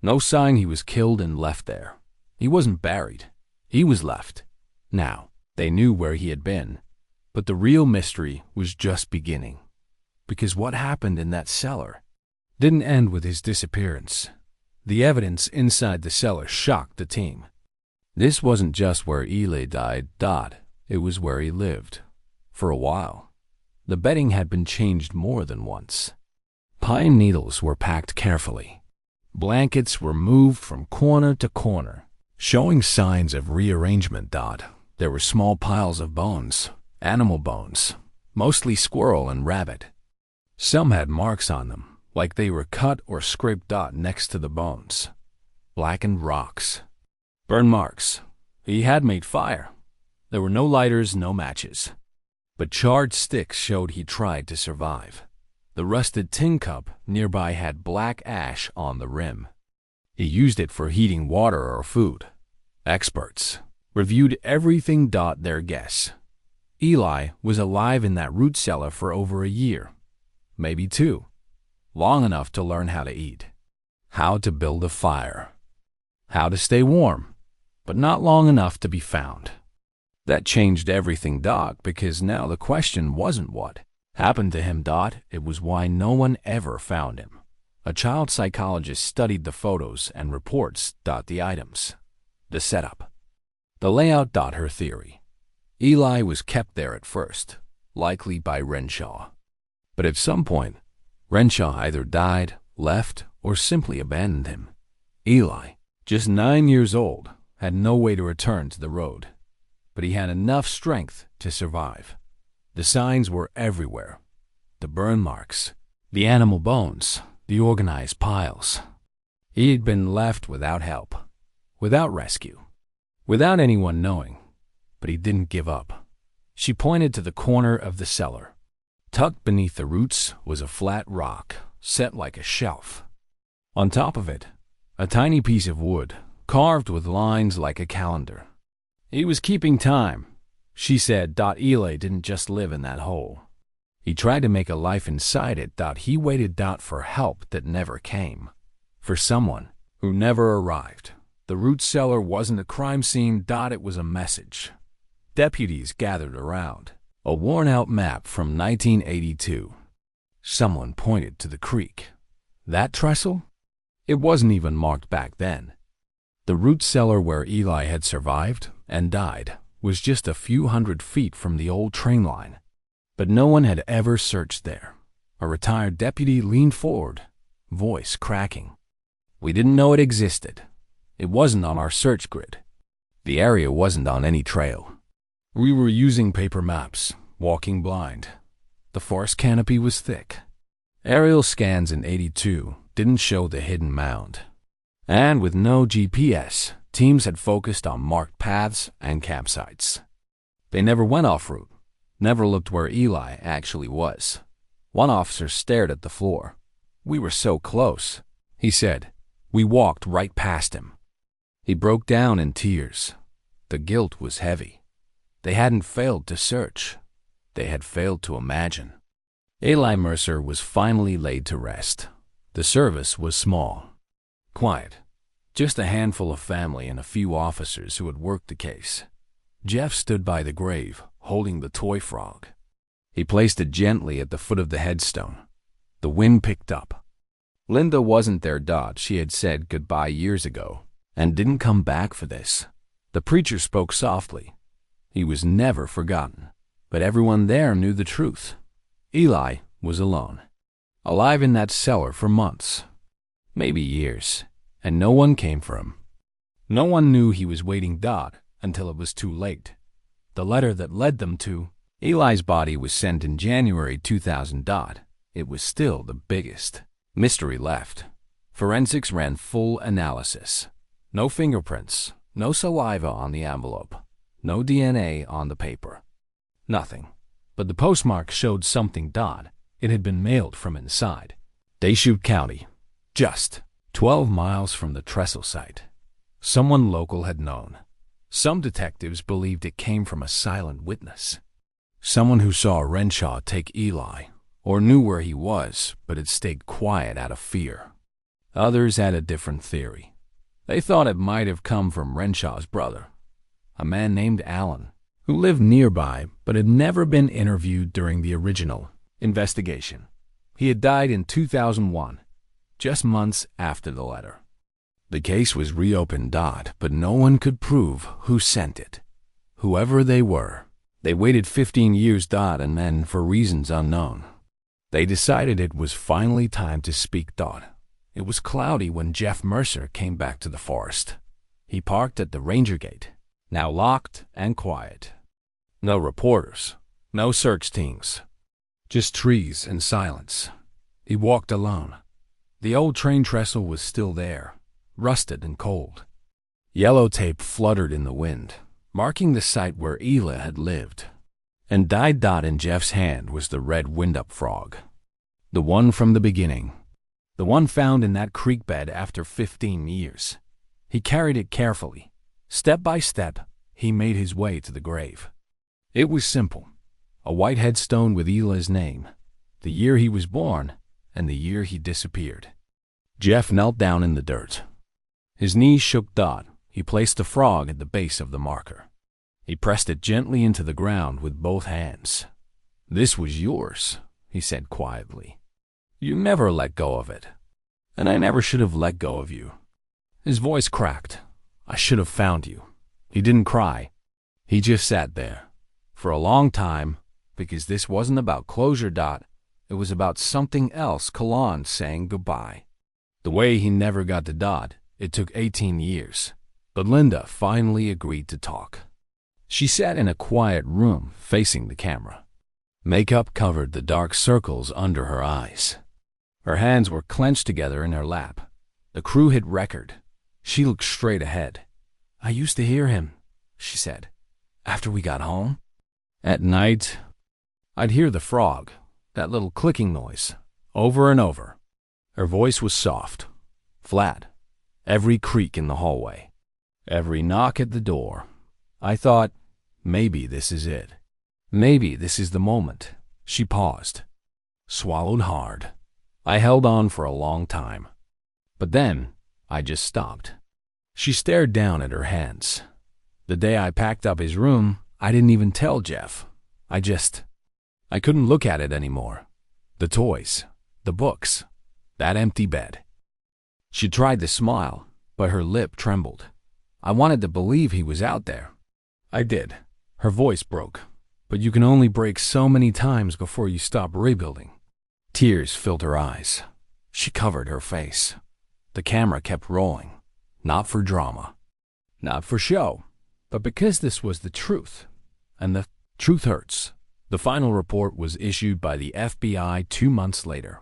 No sign he was killed and left there. He wasn't buried. He was left. Now, they knew where he had been. But the real mystery was just beginning. Because what happened in that cellar didn't end with his disappearance. The evidence inside the cellar shocked the team. This wasn't just where Eli died. It was where he lived. For a while. The bedding had been changed more than once. Pine needles were packed carefully. Blankets were moved from corner to corner, showing signs of rearrangement. There were small piles of bones, animal bones, mostly squirrel and rabbit. Some had marks on them, like they were cut or scraped. Next to the bones, blackened rocks. Burn marks. He had made fire. There were no lighters, no matches. But charred sticks showed he tried to survive. The rusted tin cup nearby had black ash on the rim. He used it for heating water or food. Experts reviewed everything. Their guess. Eli was alive in that root cellar for over a year. Maybe 2. Long enough to learn how to eat. How to build a fire. How to stay warm. But not long enough to be found. That changed everything. Because now the question wasn't what happened to him. It was why no one ever found him. A child psychologist studied the photos and reports. The items. The setup. The layout. Her theory. Eli was kept there at first, likely by Renshaw. But at some point, Renshaw either died, left, or simply abandoned him. Eli, just 9 years old, had no way to return to the road. But he had enough strength to survive. The signs were everywhere. The burn marks, The animal bones, the organized piles. He had been left without help, without rescue, without anyone knowing. But he didn't give up. She pointed to the corner of the cellar. Tucked beneath the roots was a flat rock, set like a shelf. On top of it, a tiny piece of wood, carved with lines like a calendar. He was keeping time. She said Eli didn't just live in that hole. He tried to make a life inside it. He waited for help that never came. For someone who never arrived. The root cellar wasn't a crime scene. It was a message. Deputies gathered around. A worn-out map from 1982. Someone pointed to the creek. That trestle? It wasn't even marked back then. The root cellar where Eli had survived and died was just a few hundred feet from the old train line. But no one had ever searched there. A retired deputy leaned forward, voice cracking. We didn't know it existed. It wasn't on our search grid. The area wasn't on any trail. We were using paper maps, walking blind. The forest canopy was thick. Aerial scans in '82 didn't show the hidden mound. And with no GPS, teams had focused on marked paths and campsites. They never went off-route, never looked where Eli actually was. One officer stared at the floor. We were so close, he said. We walked right past him. He broke down in tears. The guilt was heavy. They hadn't failed to search. They had failed to imagine. Eli Mercer was finally laid to rest. The service was small, quiet. Just a handful of family and a few officers who had worked the case. Jeff stood by the grave, holding the toy frog. He placed it gently at the foot of the headstone. The wind picked up. Linda wasn't there. She had said goodbye years ago and didn't come back for this. The preacher spoke softly. He was never forgotten, but everyone there knew the truth. Eli was alone, alive in that cellar for months, maybe years, and no one came for him. No one knew he was waiting until it was too late. The letter that led them to Eli's body was sent in January 2000. It was still the biggest mystery left. Forensics ran full analysis. No fingerprints, no saliva on the envelope, no DNA on the paper. Nothing. But the postmark showed something. It had been mailed from inside. Deschutes County. Just 12 miles from the trestle site. Someone local had known. Some detectives believed it came from a silent witness. Someone who saw Renshaw take Eli, or knew where he was, but had stayed quiet out of fear. Others had a different theory. They thought it might have come from Renshaw's brother, a man named Alan, who lived nearby but had never been interviewed during the original investigation. He had died in 2001, just months after the letter. The case was reopened. But no one could prove who sent it. Whoever they were, they waited 15 years. And then, for reasons unknown, they decided it was finally time to speak. It was cloudy when Jeff Mercer came back to the forest. He parked at the ranger gate, now locked and quiet. No reporters, no search teams, just trees and silence. He walked alone. The old train trestle was still there, rusted and cold. Yellow tape fluttered in the wind, marking the site where Eli had lived. And died. In Jeff's hand was the red wind-up frog. The one from the beginning. The one found in that creek bed after 15 years. He carried it carefully. Step by step, he made his way to the grave. It was simple. A white headstone with Eli's name, the year he was born, and the year he disappeared. Jeff knelt down in the dirt. His knees shook. He placed the frog at the base of the marker. He pressed it gently into the ground with both hands. "This was yours," he said quietly. "You never let go of it. And I never should have let go of you." His voice cracked. "I should have found you." He didn't cry. He just sat there. For a long time, because this wasn't about closure. It was about something else. Kalon saying goodbye. The way he never got to it took 18 years. But Linda finally agreed to talk. She sat in a quiet room facing the camera. Makeup covered the dark circles under her eyes. Her hands were clenched together in her lap. The crew hit record. She looked straight ahead. "I used to hear him," she said, "after we got home. At night, I'd hear the frog, that little clicking noise, over and over." Her voice was soft, flat. Every creak in the hallway, every knock at the door. I thought, maybe this is it. Maybe this is the moment. She paused, swallowed hard. I held on for a long time. But then, I just stopped. She stared down at her hands. The day I packed up his room, I didn't even tell Jeff. I couldn't look at it anymore. The toys, the books, that empty bed. She tried to smile, but her lip trembled. I wanted to believe he was out there. I did. Her voice broke. But you can only break so many times before you stop rebuilding. Tears filled her eyes. She covered her face. The camera kept rolling. Not for drama. Not for show. But because this was the truth. And the truth hurts. The final report was issued by the FBI 2 months later.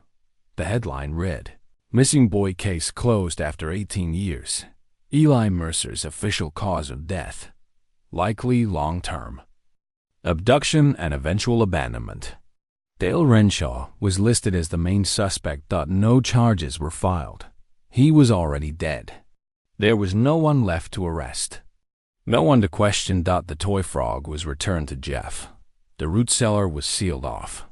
The headline read, "Missing boy case closed after 18 years. Eli Mercer's official cause of death. Likely long-term. Abduction and eventual abandonment." Dale Renshaw was listed as the main suspect. No charges were filed. He was already dead. There was no one left to arrest. No one to question. The toy frog was returned to Jeff. The root cellar was sealed off.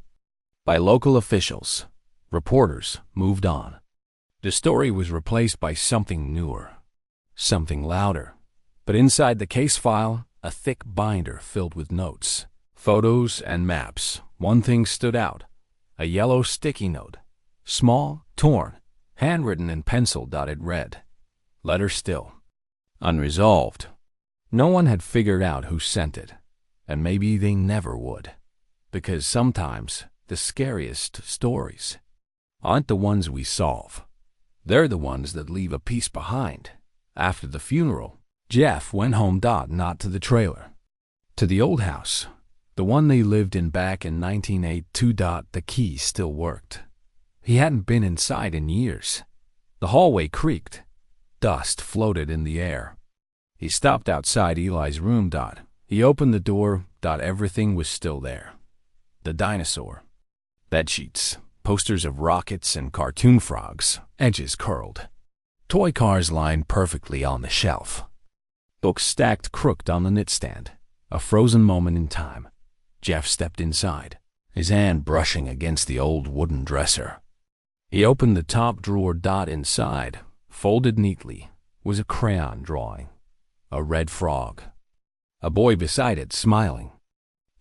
By local officials, reporters moved on. The story was replaced by something newer, something louder. But inside the case file, a thick binder filled with notes, photos, and maps. One thing stood out, a yellow sticky note, small, torn, handwritten in pencil. It read, "Letter still unresolved." No one had figured out who sent it, and maybe they never would, because sometimes the scariest stories aren't the ones we solve. They're the ones that leave a piece behind. After the funeral, Jeff went home. Not to the trailer, to the old house, the one they lived in back in 1982. The key still worked. He hadn't been inside in years. The hallway creaked. Dust floated in the air. He stopped outside Eli's room. He opened the door. Everything was still there. The dinosaur, bed sheets, posters of rockets and cartoon frogs, edges curled. Toy cars lined perfectly on the shelf. Books stacked crooked on the nightstand. A frozen moment in time. Jeff stepped inside, his hand brushing against the old wooden dresser. He opened the top drawer. Inside, folded neatly, was a crayon drawing. A red frog. A boy beside it, smiling.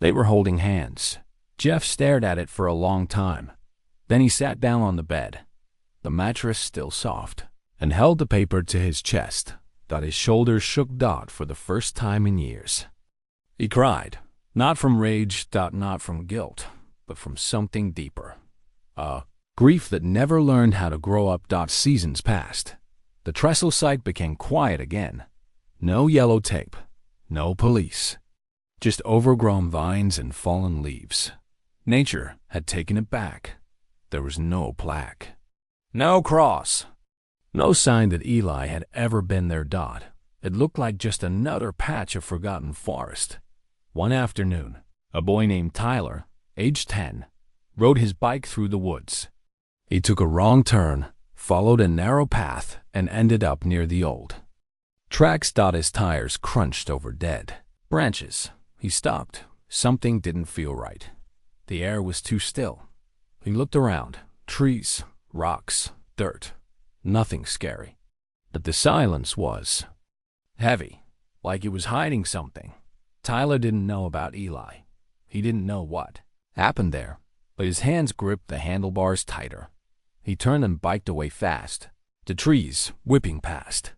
They were holding hands. Jeff stared at it for a long time. Then he sat down on the bed, the mattress still soft, and held the paper to his chest. His shoulders shook. For the first time in years. He cried, not from rage. Not from guilt, but from something deeper. A grief that never learned how to grow up. Seasons passed. The trestle site became quiet again. No yellow tape, no police. Just overgrown vines and fallen leaves. Nature had taken it back. There was no plaque, no cross, no sign that Eli had ever been there. It looked like just another patch of forgotten forest. One afternoon, a boy named Tyler, age 10, rode his bike through the woods. He took a wrong turn, followed a narrow path, and ended up near the old tracks. His tires crunched over dead branches. He stopped. Something didn't feel right. The air was too still. He looked around. Trees, rocks, dirt. Nothing scary. But the silence was heavy, like it was hiding something. Tyler didn't know about Eli. He didn't know what happened there, but his hands gripped the handlebars tighter. He turned and biked away fast, the trees whipping past.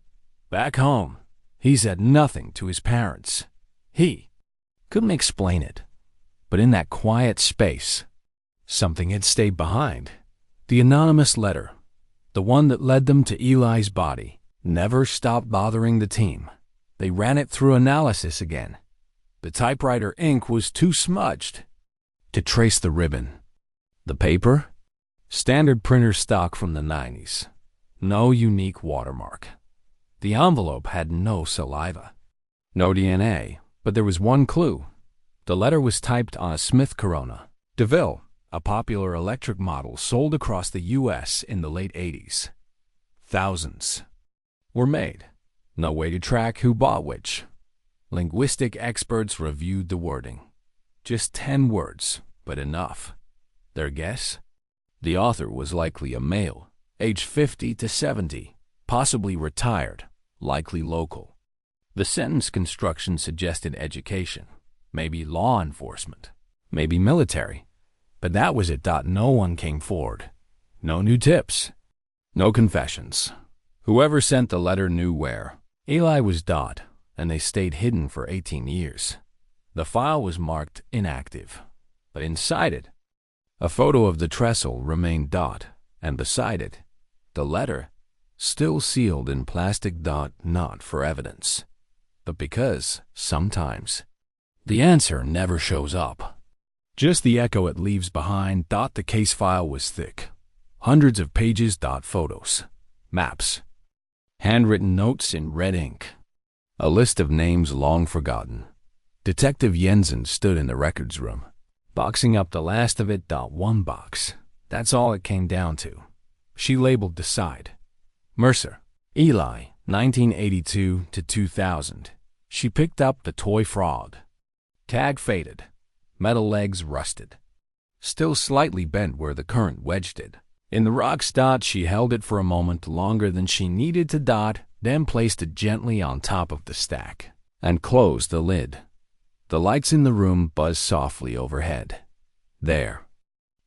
Back home, he said nothing to his parents. He couldn't explain it, but in that quiet space, something had stayed behind. The anonymous letter, the one that led them to Eli's body, never stopped bothering the team. They ran it through analysis again. The typewriter ink was too smudged to trace the ribbon. The paper? Standard printer stock from the 90s. No unique watermark. The envelope had no saliva. No DNA, but there was one clue. The letter was typed on a Smith Corona DeVille, a popular electric model sold across the U.S. in the late 80s. Thousands were made. No way to track who bought which. Linguistic experts reviewed the wording. Just 10 words, but enough. Their guess? The author was likely a male, aged 50 to 70, possibly retired, likely local. The sentence construction suggested education, maybe law enforcement, maybe military. But that was it. No one came forward. No new tips. No confessions. Whoever sent the letter knew where. Eli was Dot, and they stayed hidden for 18 years. The file was marked inactive, but inside it, a photo of the trestle remained. Dot, and beside it, the letter, still sealed in plastic. Dot, not for evidence, but because, sometimes, the answer never shows up. Just the echo it leaves behind. Dot, the case file was thick. Hundreds of pages. Dot, photos, maps, handwritten notes in red ink. A list of names long forgotten. Detective Jensen stood in the records room, boxing up the last of it. Dot, one box. That's all it came down to. She labeled the side. Mercer, Eli, 1982 to 2000. She picked up the toy frog. Tag faded. Metal legs rusted. Still slightly bent where the current wedged it. In the rocks. Dot, she held it for a moment longer than she needed to. Dot, then placed it gently on top of the stack and closed the lid. The lights in the room buzzed softly overhead. There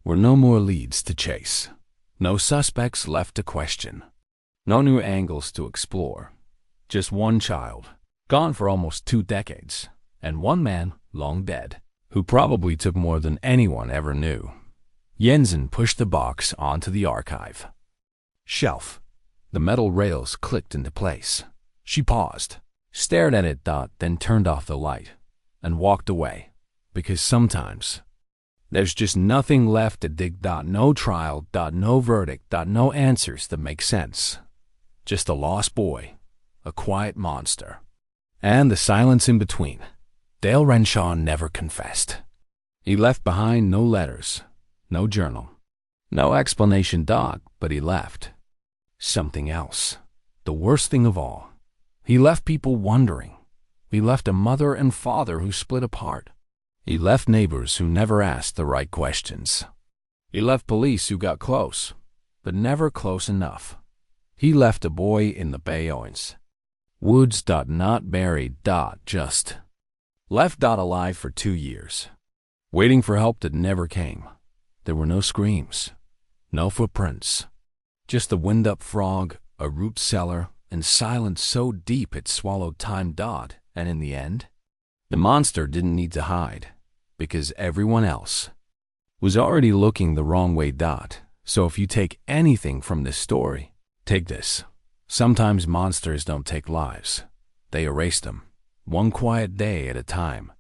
were no more leads to chase. No suspects left to question. No new angles to explore. Just one child, gone for almost 2 decades, and one man, long dead, who probably took more than anyone ever knew. Jensen pushed the box onto the archive shelf. The metal rails clicked into place. She paused, stared at it. Dot, then turned off the light and walked away, because sometimes there's just nothing left to dig. Dot, no trial. Dot, no verdict. Dot, no answers that make sense. Just a lost boy, a quiet monster, and the silence in between. Dale Renshaw never confessed. He left behind no letters, no journal, no explanation. Dot, but he left something else. The worst thing of all, he left people wondering. He left a mother and father who split apart. He left neighbors who never asked the right questions. He left police who got close, but never close enough. He left a boy in the Bayonnes woods. Dot, not buried. Dot, just left. Dot, alive for 2 years, waiting for help that never came. There were no screams, no footprints, just the wind-up frog, a root cellar, and silence so deep it swallowed time. Dot, and in the end, the monster didn't need to hide, because everyone else was already looking the wrong way. Dot, so if you take anything from this story, take this. Sometimes monsters don't take lives. They erase them, one quiet day at a time.